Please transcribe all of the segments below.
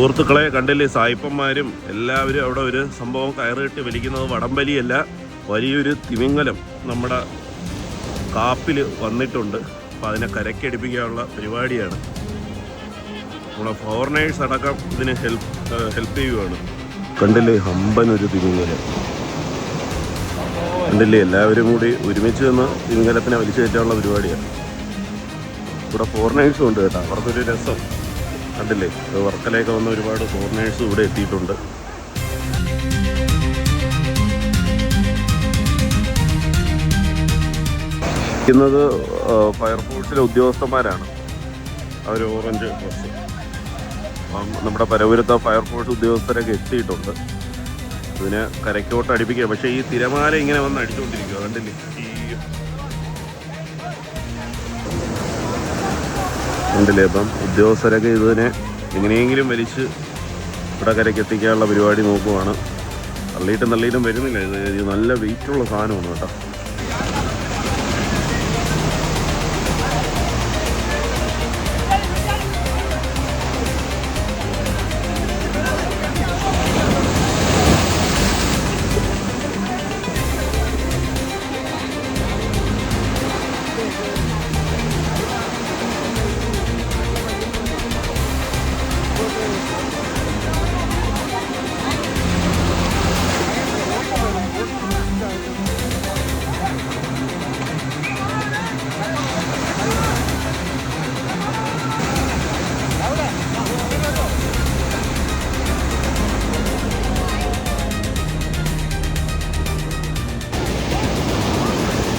സുഹൃത്തുക്കളെ കണ്ടില്ലേ, സായിപ്പന്മാരും എല്ലാവരും അവിടെ ഒരു സംഭവം കയറ് കെട്ടി വലിക്കുന്നത് വടംവലിയല്ല, വലിയൊരു തിമിംഗലം നമ്മുടെ കാപ്പിൽ വന്നിട്ടുണ്ട്. അപ്പോൾ അതിനെ കരക്കടിപ്പിക്കാനുള്ള പരിപാടിയാണ്. നമ്മളെ ഫോറിനേഴ്സ് അടക്കം ഇതിന് ഹെൽപ്പ് ചെയ്യുകയാണ്. കണ്ടില്ലേ, ഹമ്പനൊരു തിമിംഗലം കണ്ടില്ലേ, എല്ലാവരും കൂടി ഒരുമിച്ച് നിന്ന് തിമിംഗലത്തിനെ വലിച്ചു കയറ്റാനുള്ള പരിപാടിയാണ്. ഇവിടെ ഫോറിനേഴ്സും ഉണ്ട് കേട്ടോ, അവർക്കൊരു രസം. കണ്ടില്ലേ, വർക്കലയൊക്കെ വന്ന ഒരുപാട് ഫോറിനേഴ്സും ഇവിടെ എത്തിയിട്ടുണ്ട്. ഇരിക്കുന്നത് ഫയർഫോഴ്സിലെ ഉദ്യോഗസ്ഥന്മാരാണ്. അവർ ഓറഞ്ച് ഡ്രസ്സ്. നമ്മുടെ പരവൂരത്തെ ഫയർഫോഴ്സ് ഉദ്യോഗസ്ഥരൊക്കെ എത്തിയിട്ടുണ്ട്. ഇതിനെ കരയ്ക്കോട്ട് അടുപ്പിക്കുക. പക്ഷേ ഈ തിരമാല ഇങ്ങനെ വന്ന് അടിച്ചുകൊണ്ടിരിക്കുക. കണ്ടില്ലേ, കണ്ടില്ലേ. അപ്പം ഉദ്യോഗസ്ഥരൊക്കെ ഇതിനെ എങ്ങനെയെങ്കിലും വലിച്ച് ഇവിടെ കരയ്ക്ക് എത്തിക്കാനുള്ള പരിപാടി നോക്കുവാണ്. തള്ളിയിട്ടും വരുന്നില്ല. ഇത് നല്ല വെയിറ്റുള്ള സാധനമാണ് കേട്ടോ.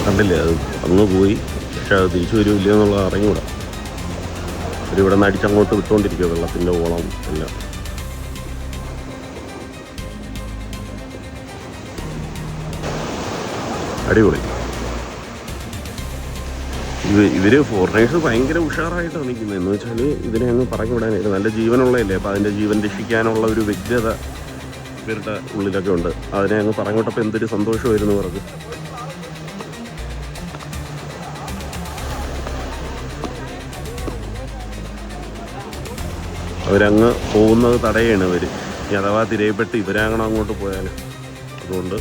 കണ്ടില്ലേ, അത് അങ്ങ് പോയി. പക്ഷെ അത് തിരിച്ചു വരില്ല എന്നുള്ളത് അറിഞ്ഞൂടാ. അവരിവിടെ നിന്ന് അടിച്ചങ്ങോട്ട് വിട്ടുകൊണ്ടിരിക്കുക, വെള്ളത്തിൻ്റെ ഓളം എല്ലാം. അടിപൊളി. ഇവർ ഫോറിനേഴ്സ് ഭയങ്കര ഉഷാറായിട്ടാണ് നിൽക്കുന്നത്. എന്ന് വെച്ചാൽ ഇതിനെ അങ്ങ് പറഞ്ഞു വിടാനായിട്ട് നല്ല ജീവനുള്ളതല്ലേ. അപ്പോൾ അതിൻ്റെ ജീവൻ രക്ഷിക്കാനുള്ള ഒരു വ്യക്തത ഇവരുടെ ഉള്ളിലൊക്കെ ഉണ്ട്. അതിനെ അങ്ങ് പറഞ്ഞോട്ടപ്പോൾ എന്തൊരു സന്തോഷമായിരുന്നു അവർക്ക്. അവരങ്ങ് പോകുന്നത് തടയാണ് ഇവർ. ഇനി അഥവാ തിരയപ്പെട്ട് ഇവരങ്ങനെ അങ്ങോട്ട് പോയാൽ, അതുകൊണ്ട്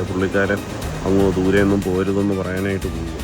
പുള്ളിക്കാരൻ അങ്ങ് ദൂരെയൊന്നും പോരുതെന്ന് പറയാനായിട്ട് പോകും.